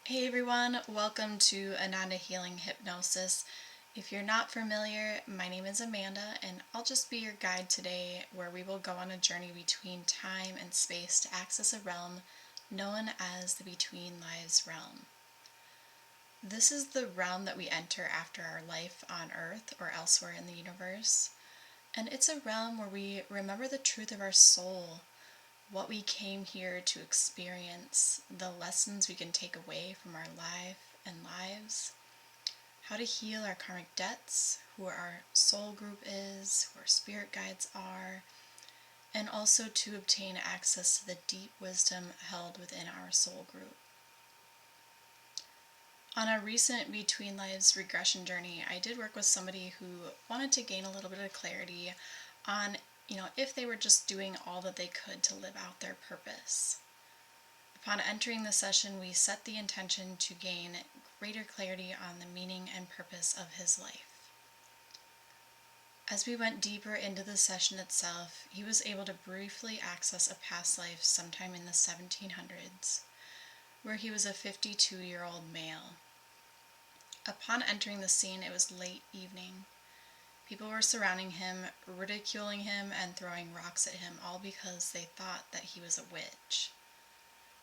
Hey everyone, welcome to Ananda Healing Hypnosis. If you're not familiar, my name is Amanda and I'll just be your guide today where we will go on a journey between time and space to access a realm known as the Between Lives realm. This is the realm that we enter after our life on Earth or elsewhere in the universe. And it's a realm where we remember the truth of our soul, what we came here to experience, the lessons we can take away from our life and lives, how to heal our karmic debts, who our soul group is, who our spirit guides are, and also to obtain access to the deep wisdom held within our soul group. On a recent Between Lives regression journey, I did work with somebody who wanted to gain a little bit of clarity on if they were just doing all that they could to live out their purpose. Upon entering the session, we set the intention to gain greater clarity on the meaning and purpose of his life. As we went deeper into the session itself, he was able to briefly access a past life sometime in the 1700s, where he was a 52-year-old male. Upon entering the scene, it was late evening. People were surrounding him, ridiculing him, and throwing rocks at him, all because they thought that he was a witch.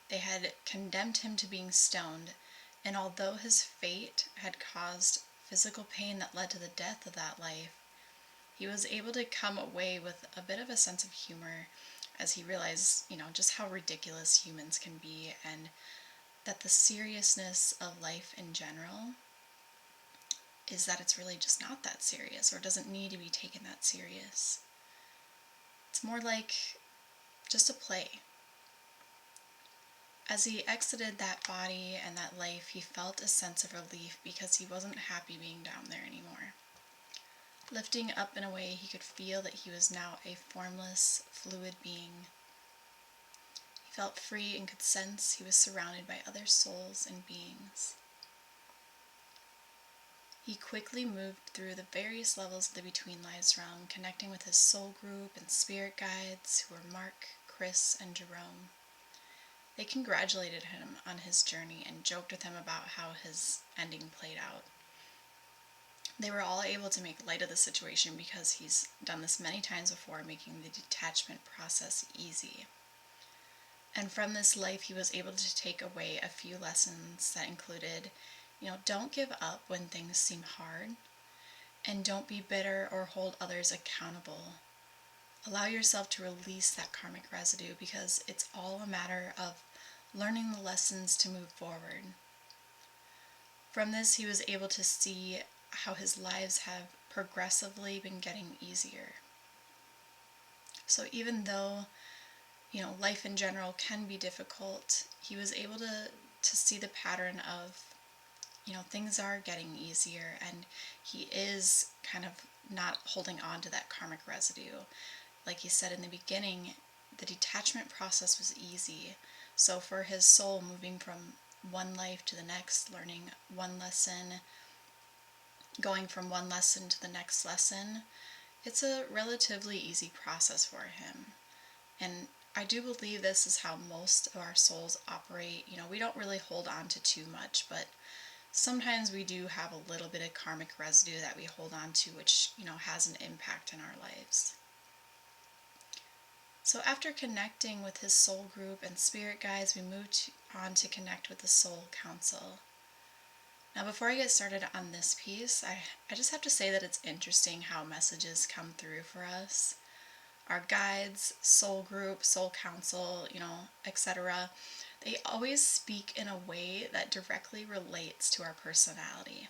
They had condemned him to being stoned, and although his fate had caused physical pain that led to the death of that life, he was able to come away with a bit of a sense of humor as he realized, just how ridiculous humans can be, and that the seriousness of life in general is that it's really just not that serious, or doesn't need to be taken that serious. It's more like just a play. As he exited that body and that life, he felt a sense of relief because he wasn't happy being down there anymore. Lifting up in a way, he could feel that he was now a formless, fluid being. He felt free and could sense he was surrounded by other souls and beings. He quickly moved through the various levels of the Between Lives realm, connecting with his soul group and spirit guides, who were Mark, Chris, and Jerome. They congratulated him on his journey and joked with him about how his ending played out. They were all able to make light of the situation because he's done this many times before, making the detachment process easy. And from this life, he was able to take away a few lessons that included, don't give up when things seem hard, and don't be bitter or hold others accountable. Allow yourself to release that karmic residue because it's all a matter of learning the lessons to move forward. From this, he was able to see how his lives have progressively been getting easier. So even though, life in general can be difficult, he was able to see the pattern of, things are getting easier, and he is kind of not holding on to that karmic residue. Like he said in the beginning, the detachment process was easy. So for his soul, moving from one life to the next, learning one lesson, going from one lesson to the next lesson, it's a relatively easy process for him. And I do believe this is how most of our souls operate. We don't really hold on to too much, but sometimes we do have a little bit of karmic residue that we hold on to, which, has an impact in our lives. So after connecting with his soul group and spirit guides, we moved on to connect with the soul council. Now, before I get started on this piece, I just have to say that it's interesting how messages come through for us. Our guides, soul group, soul council, etc., they always speak in a way that directly relates to our personality.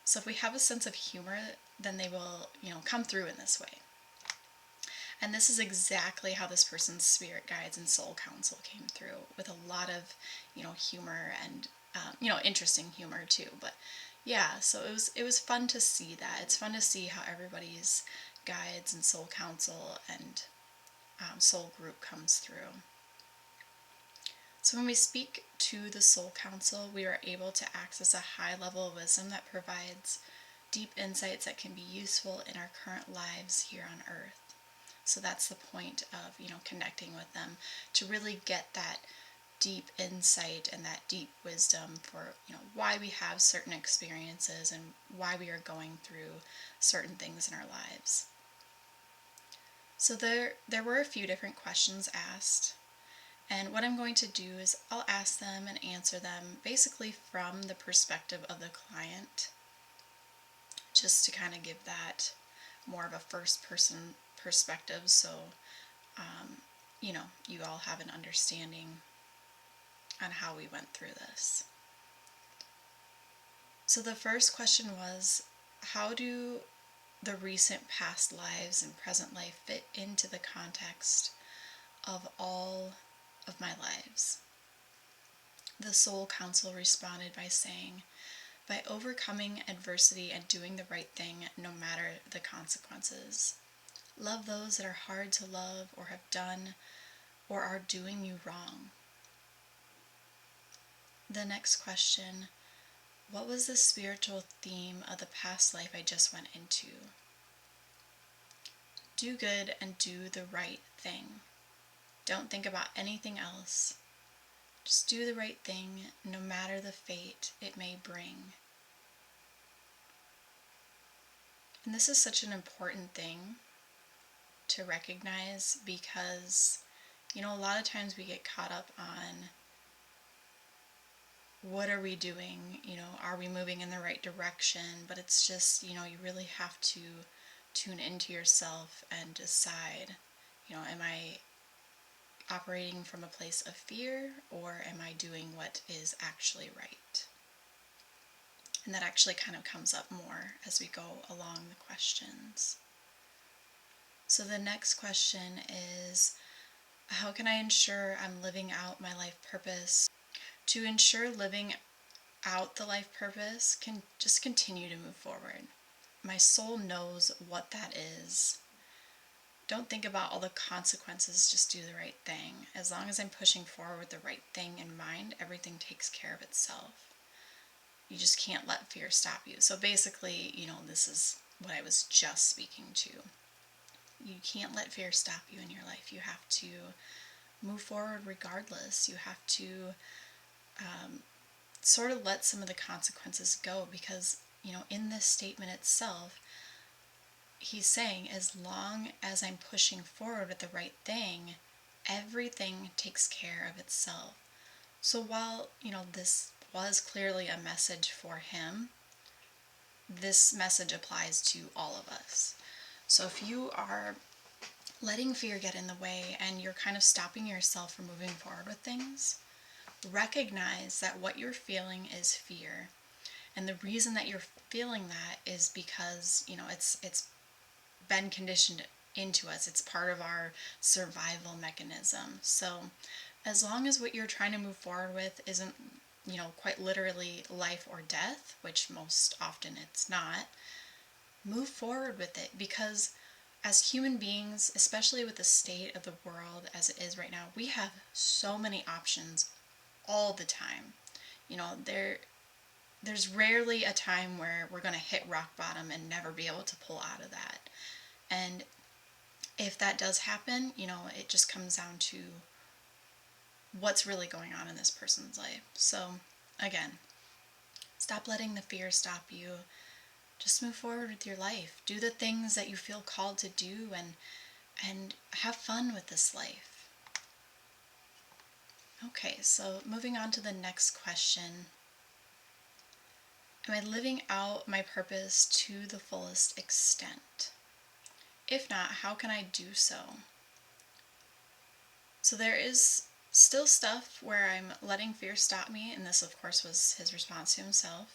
So if we have a sense of humor, then they will, come through in this way. And this is exactly how this person's spirit guides and soul council came through, with a lot of, humor and, interesting humor too. But yeah, so it was fun to see that. It's fun to see how everybody's guides and soul council and soul group comes through. So when we speak to the soul council, we are able to access a high level of wisdom that provides deep insights that can be useful in our current lives here on Earth. So that's the point of, connecting with them, to really get that deep insight and that deep wisdom for, why we have certain experiences and why we are going through certain things in our lives. So there were a few different questions asked, and what I'm going to do is I'll ask them and answer them basically from the perspective of the client, just to kind of give that more of a first person perspective, so you all have an understanding on how we went through this. So the first question was, how do the recent past lives and present life fit into the context of all of my lives? The soul council responded by saying, by overcoming adversity and doing the right thing no matter the consequences. Love those that are hard to love or have done or are doing you wrong. The next question, what was the spiritual theme of the past life I just went into? Do good and do the right thing. Don't think about anything else. Just do the right thing, no matter the fate it may bring. And this is such an important thing to recognize, because, a lot of times we get caught up on what are we doing, are we moving in the right direction? But it's just, you really have to tune into yourself and decide, am I operating from a place of fear, or am I doing what is actually right? And that actually kind of comes up more as we go along the questions. So the next question is, how can I ensure I'm living out my life purpose? To ensure living out the life purpose, can just continue to move forward. My soul knows what that is. Don't think about all the consequences, just do the right thing. As long as I'm pushing forward with the right thing in mind, everything takes care of itself. You just can't let fear stop you. So basically, this is what I was just speaking to. You can't let fear stop you in your life. You have to move forward regardless. You have to sort of let some of the consequences go, because, in this statement itself, he's saying, as long as I'm pushing forward with the right thing, everything takes care of itself. So while, this was clearly a message for him, this message applies to all of us. So if you are letting fear get in the way and you're kind of stopping yourself from moving forward with things, recognize that what you're feeling is fear. And the reason that you're feeling that is because, it's been conditioned into us. It's part of our survival mechanism. So as long as what you're trying to move forward with isn't, quite literally life or death, which most often it's not, move forward with it, because as human beings, especially with the state of the world as it is right now, we have so many options all the time. There's rarely a time where we're going to hit rock bottom and never be able to pull out of that. And if that does happen, it just comes down to what's really going on in this person's life. So again, stop letting the fear stop you. Just move forward with your life. Do the things that you feel called to do, and have fun with this life. Okay, so moving on to the next question. Am I living out my purpose to the fullest extent? If not, how can I do so? So there is still stuff where I'm letting fear stop me, and this of course was his response to himself.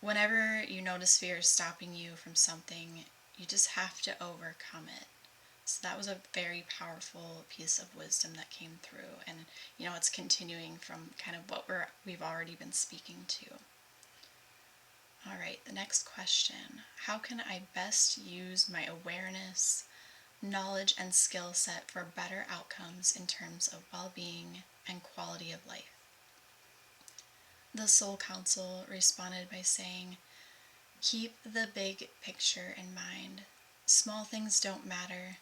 Whenever you notice fear is stopping you from something, you just have to overcome it. So that was a very powerful piece of wisdom that came through, and it's continuing from kind of what we've already been speaking to. All right, the next question. How can I best use my awareness, knowledge, and skill set for better outcomes in terms of well-being and quality of life? The Soul Council responded by saying, keep the big picture in mind. Small things don't matter.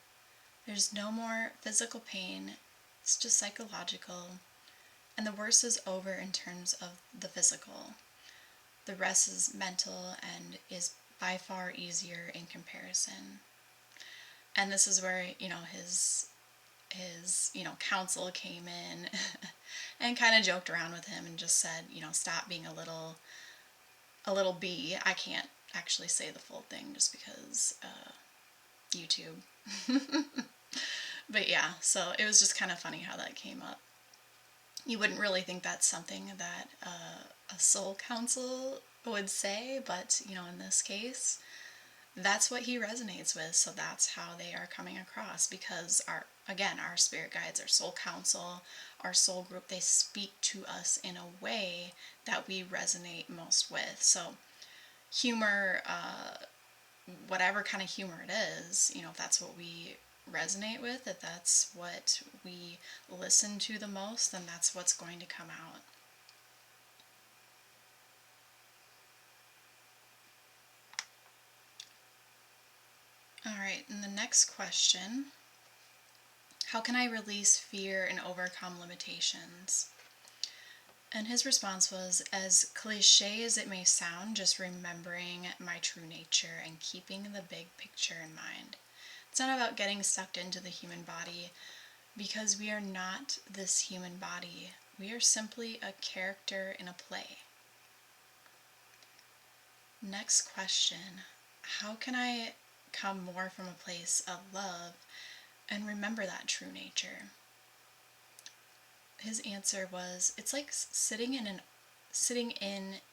There's no more physical pain. It's just psychological. And the worst is over in terms of the physical. The rest is mental and is by far easier in comparison. And this is where, his counsel came in and kind of joked around with him and just said, stop being a little bee. I can't actually say the full thing just because YouTube. But yeah, so it was just kind of funny how that came up. You wouldn't really think that's something that a soul counsel would say, but in this case, that's what he resonates with, so that's how they are coming across, because our spirit guides, our soul counsel, our soul group, they speak to us in a way that we resonate most with. So humor, whatever kind of humor it is, if that's what we resonate with, if that's what we listen to the most, then that's what's going to come out. All right, and the next question: how can I release fear and overcome limitations? And his response was, as cliche as it may sound, just remembering my true nature and keeping the big picture in mind. It's not about getting sucked into the human body, because we are not this human body. We are simply a character in a play. Next question: how can I come more from a place of love and remember that true nature? His answer was, it's like sitting in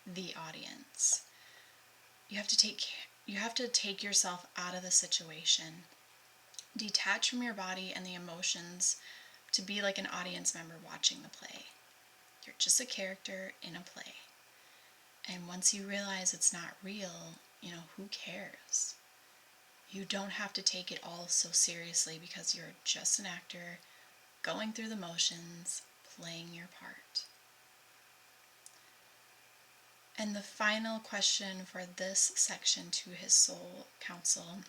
the audience. You have to take yourself out of the situation. Detach from your body and the emotions to be like an audience member watching the play. You're just a character in a play. And once you realize it's not real, who cares? You don't have to take it all so seriously, because you're just an actor going through the motions, playing your part. And the final question for this section to his soul counsel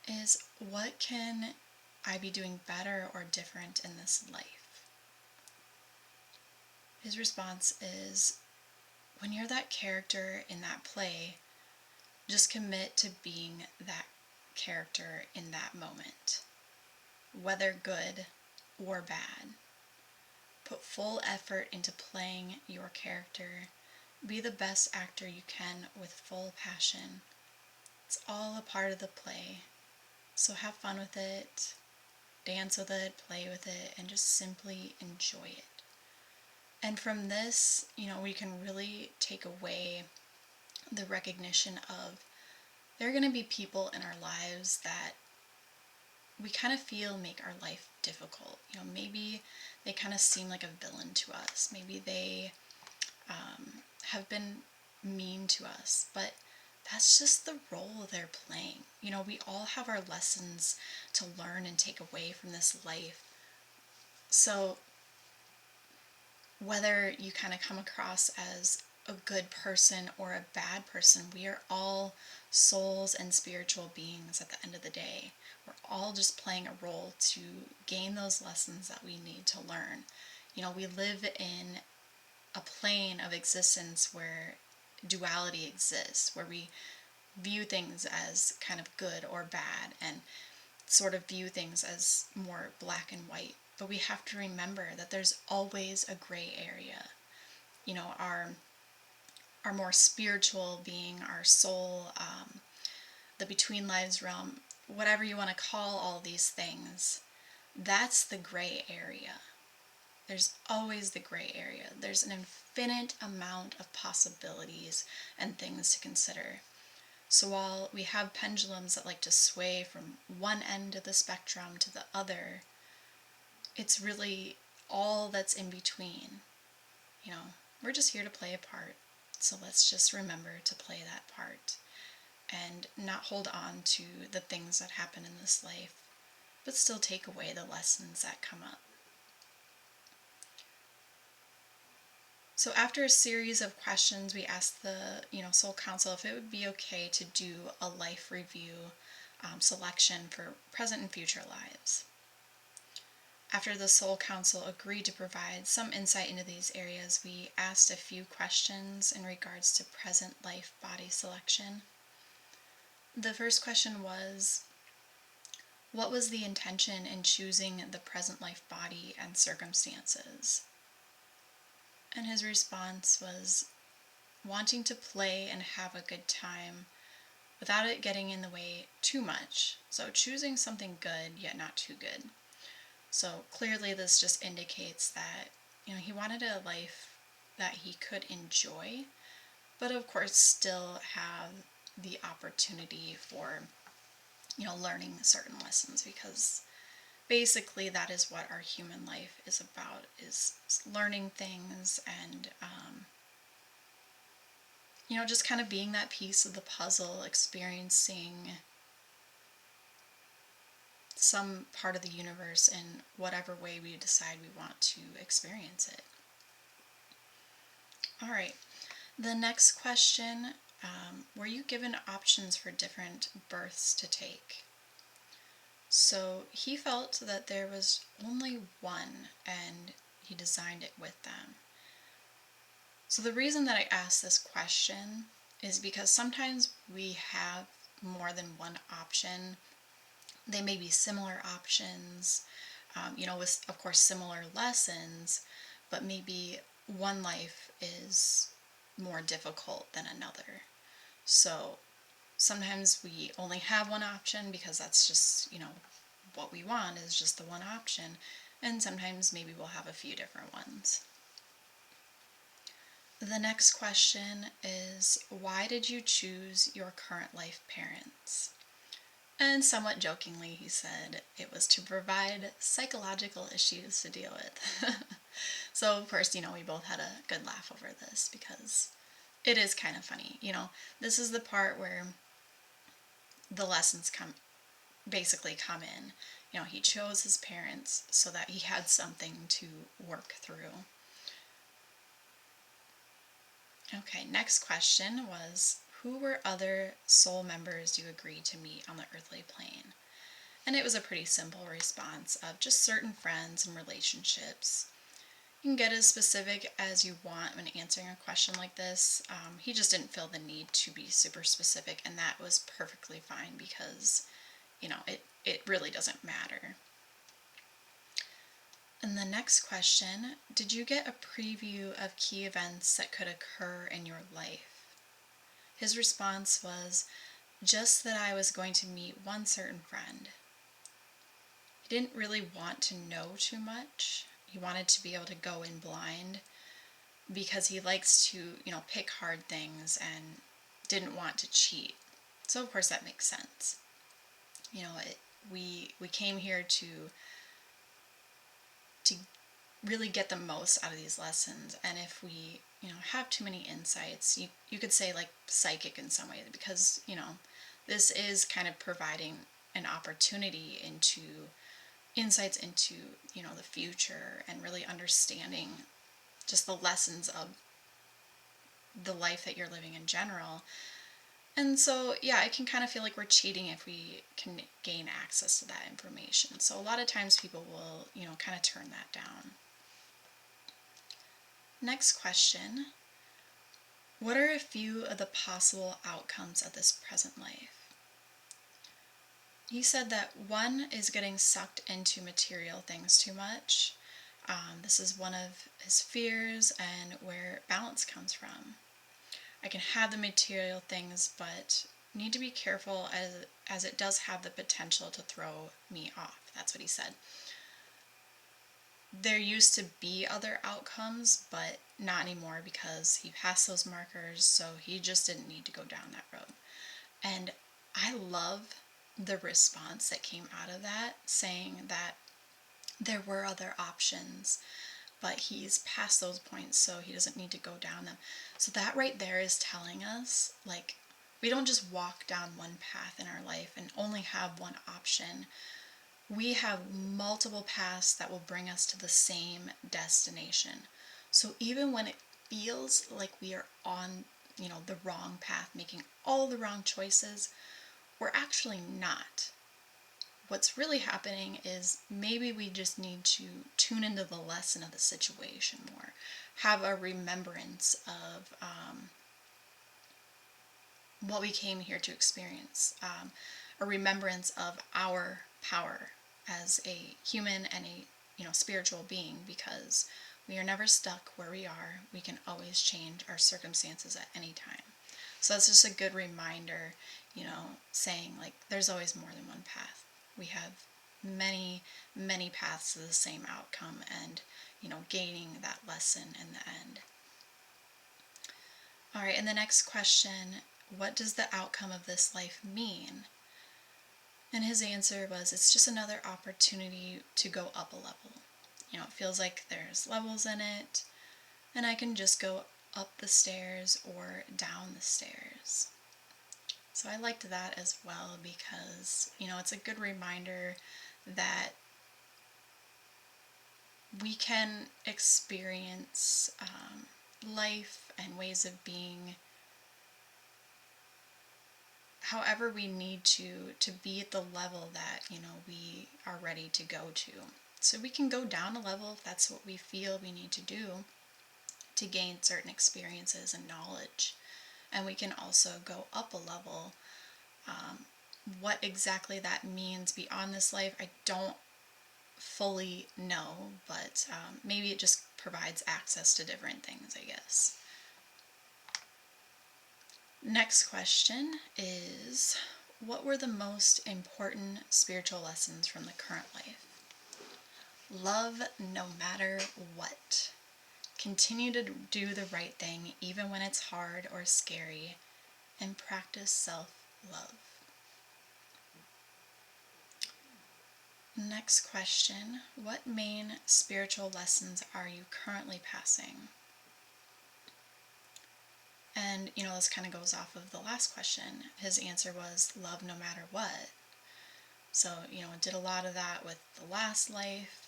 is, what can I be doing better or different in this life? His response is, when you're that character in that play, just commit to being that character in that moment, whether good or bad. Put full effort into playing your character. Be the best actor you can with full passion. It's all a part of the play. So have fun with it, dance with it, play with it, and just simply enjoy it. And from this, we can really take away the recognition of, there are going to be people in our lives that we kind of feel make our life difficult. Maybe they kind of seem like a villain to us. Maybe they have been mean to us, but that's just the role they're playing. We all have our lessons to learn and take away from this life. So whether you kind of come across as a good person or a bad person, we are all souls and spiritual beings at the end of the day. We're all just playing a role to gain those lessons that we need to learn. We live in a plane of existence where duality exists, where we view things as kind of good or bad and sort of view things as more black and white. But we have to remember that there's always a gray area. Our more spiritual being, our soul, the between lives realm, whatever you want to call all these things, that's the gray area. There's always the gray area. There's an infinite amount of possibilities and things to consider. So while we have pendulums that like to sway from one end of the spectrum to the other, it's really all that's in between. We're just here to play a part. So let's just remember to play that part and not hold on to the things that happen in this life, but still take away the lessons that come up. So after a series of questions, we asked the soul counsel if it would be okay to do a life review selection for present and future lives. After the Soul Council agreed to provide some insight into these areas, we asked a few questions in regards to present life body selection. The first question was, what was the intention in choosing the present life body and circumstances? And his response was wanting to play and have a good time without it getting in the way too much. So choosing something good, yet not too good. So clearly this just indicates that, he wanted a life that he could enjoy, but of course still have the opportunity for, learning certain lessons, because basically that is what our human life is about, is learning things and, just kind of being that piece of the puzzle, experiencing some part of the universe in whatever way we decide we want to experience it. All right, the next question, were you given options for different births to take? So he felt that there was only one, and he designed it with them. So the reason that I asked this question is because sometimes we have more than one option. They may be similar options, with, of course, similar lessons, but maybe one life is more difficult than another. So sometimes we only have one option because that's just, what we want is just the one option. And sometimes maybe we'll have a few different ones. The next question is, why did you choose your current life parents? And somewhat jokingly, he said it was to provide psychological issues to deal with. So, of course, we both had a good laugh over this because it is kind of funny. This is the part where the lessons come in. He chose his parents so that he had something to work through. Okay, next question was, who were other soul members you agreed to meet on the earthly plane? And it was a pretty simple response of just certain friends and relationships. You can get as specific as you want when answering a question like this. He just didn't feel the need to be super specific, and that was perfectly fine because, it really doesn't matter. And the next question, did you get a preview of key events that could occur in your life? His response was, just that I was going to meet one certain friend. He didn't really want to know too much. He wanted to be able to go in blind because he likes to, pick hard things and didn't want to cheat. So of course that makes sense. We came here to really get the most out of these lessons, and if we have too many insights, you could say like psychic in some way, because this is kind of providing an opportunity into insights into the future, and really understanding just the lessons of the life that you're living in general. And so, yeah, it can kind of feel like we're cheating if we can gain access to that information. So a lot of times people will, kind of turn that down. Next question. What are a few of the possible outcomes of this present life? He said that one is getting sucked into material things too much. This is one of his fears and where balance comes from. I can have the material things, but need to be careful as it does have the potential to throw me off. That's what he said. There used to be other outcomes, but not anymore because he passed those markers, so he just didn't need to go down that road. And I love the response that came out of that, saying that there were other options, but he's past those points, so he doesn't need to go down them. So that right there is telling us, like, we don't just walk down one path in our life and only have one option. We have multiple paths that will bring us to the same destination. So even when it feels like we are on, the wrong path, making all the wrong choices, we're actually not. what's really happening is maybe we just need to tune into the lesson of the situation more, have a remembrance of what we came here to experience, a remembrance of our power as a human and a spiritual being, because we are never stuck where we are. We can always change our circumstances at any time. So that's just a good reminder, saying like there's always more than one path. We have many, many paths to the same outcome, and gaining that lesson in the end. All right, and the next question, what does the outcome of this life mean? And his answer was, it's just another opportunity to go up a level. It feels like there's levels in it, and I can just go up the stairs or down the stairs. So I liked that as well, because, it's a good reminder that we can experience life and ways of being however we need to be at the level that we are ready to go to. So we can go down a level if that's what we feel we need to do to gain certain experiences and knowledge, and we can also go up a level. What exactly that means beyond this life, I don't fully know, but maybe it just provides access to different things, I guess. Next question is, what were the most important spiritual lessons from the current life? Love no matter what. Continue to do the right thing even when it's hard or scary, and practice self-love. Next question, what main spiritual lessons are you currently passing? And, this kind of goes off of the last question. His answer was love no matter what. So, did a lot of that with the last life.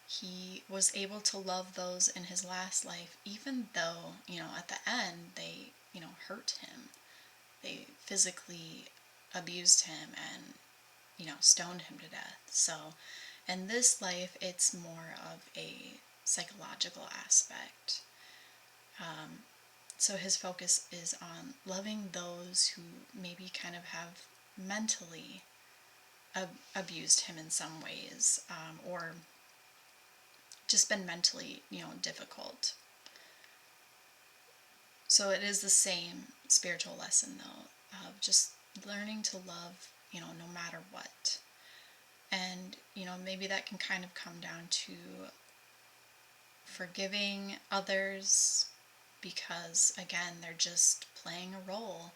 He was able to love those in his last life, even though, at the end they, hurt him. They physically abused him and, stoned him to death. So in this life, it's more of a psychological aspect. So his focus is on loving those who maybe kind of have mentally abused him in some ways, or just been mentally, difficult. So it is the same spiritual lesson, though, of just learning to love, no matter what. And, maybe that can kind of come down to forgiving others, because, again, they're just playing a role,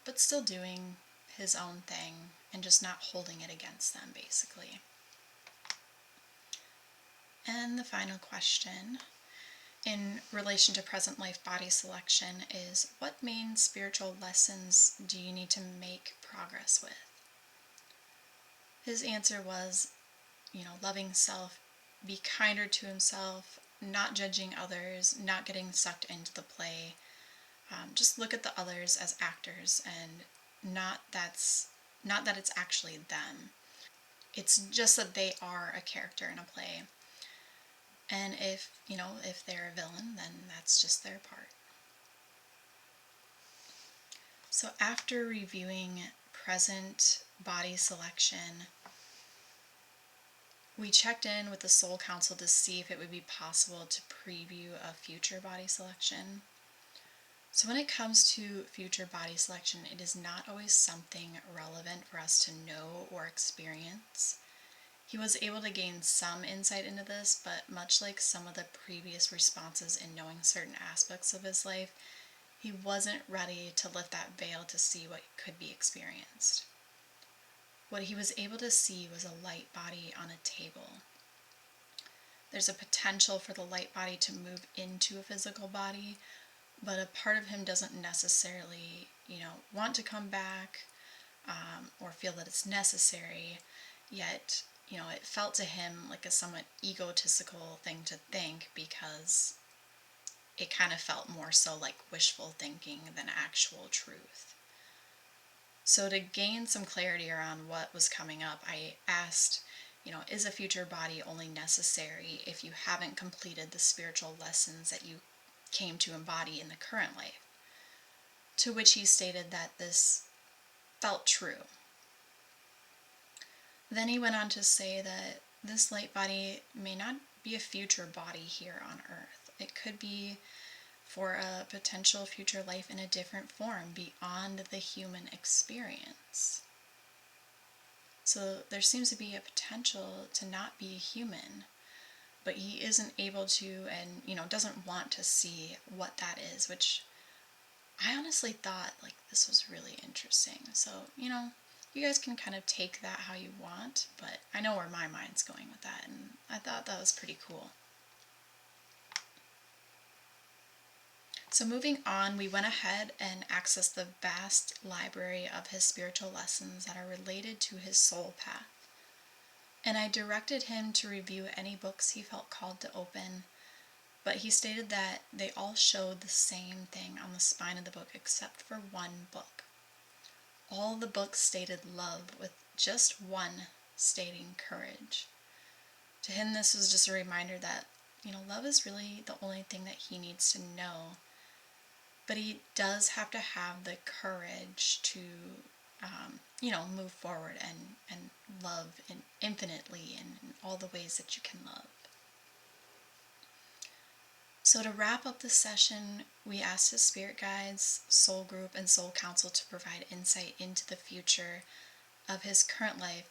but still doing his own thing and just not holding it against them, basically. And the final question, in relation to present life body selection, is what main spiritual lessons do you need to make progress with? His answer was, loving self, be kinder to himself, not judging others, not getting sucked into the play. Just look at the others as actors, and not that it's actually them. It's just that they are a character in a play. And if they're a villain, then that's just their part. So after reviewing present body selection, we checked in with the Soul Council to see if it would be possible to preview a future body selection. So when it comes to future body selection, it is not always something relevant for us to know or experience. He was able to gain some insight into this, but much like some of the previous responses in knowing certain aspects of his life, he wasn't ready to lift that veil to see what could be experienced. What he was able to see was a light body on a table. There's a potential for the light body to move into a physical body, but a part of him doesn't necessarily, want to come back, or feel that it's necessary, yet, it felt to him like a somewhat egotistical thing to think, because it kind of felt more so like wishful thinking than actual truth. So to gain some clarity around what was coming up, I asked, is a future body only necessary if you haven't completed the spiritual lessons that you came to embody in the current life? To which he stated that this felt true. Then he went on to say that this light body may not be a future body here on Earth. It could be for a potential future life in a different form beyond the human experience. So there seems to be a potential to not be human, but he isn't able to and, doesn't want to see what that is, which I honestly thought like this was really interesting. So, you guys can kind of take that how you want, but I know where my mind's going with that, and I thought that was pretty cool. So moving on, we went ahead and accessed the vast library of his spiritual lessons that are related to his soul path. And I directed him to review any books he felt called to open, but he stated that they all showed the same thing on the spine of the book except for one book. All the books stated love, with just one stating courage. To him, this was just a reminder that, love is really the only thing that he needs to know. But he does have to have the courage to, move forward and love infinitely in all the ways that you can love. So to wrap up the session, we asked his spirit guides, soul group, and soul council to provide insight into the future of his current life,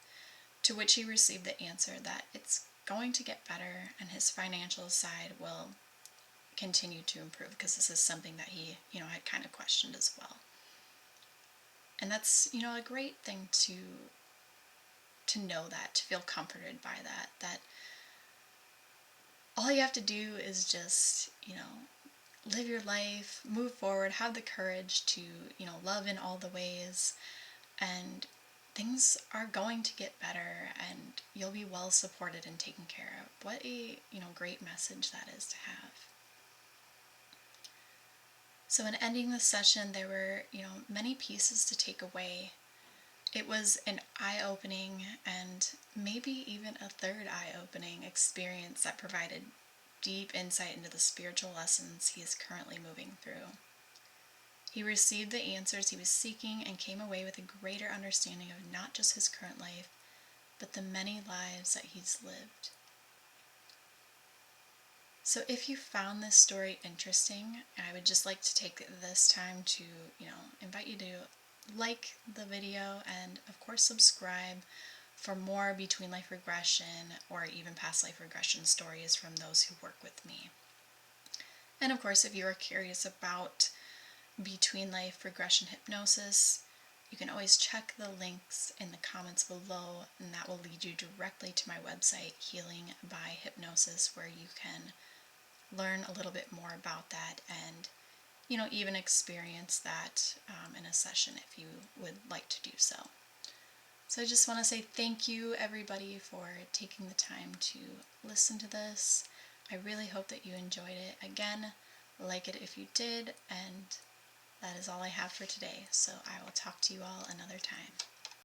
to which he received the answer that it's going to get better and his financial side will continue to improve, because this is something that he, had kind of questioned as well. And that's, a great thing to know that, to feel comforted by that all you have to do is just, live your life, move forward, have the courage to, love in all the ways, and things are going to get better and you'll be well supported and taken care of. What a, great message that is to have. So in ending the session, there were, many pieces to take away. It was an eye-opening and maybe even a third eye-opening experience that provided deep insight into the spiritual lessons he is currently moving through. He received the answers he was seeking and came away with a greater understanding of not just his current life, but the many lives that he's lived. So if you found this story interesting, I would just like to take this time to, invite you to like the video and, of course, subscribe for more between life regression or even past life regression stories from those who work with me. And of course, if you are curious about between life regression hypnosis, you can always check the links in the comments below, and that will lead you directly to my website, Healing by Hypnosis, where you can learn a little bit more about that and, even experience that in a session if you would like to do so. So I just want to say thank you, everybody, for taking the time to listen to this. I really hope that you enjoyed it. Again, like it if you did, and that is all I have for today. So I will talk to you all another time.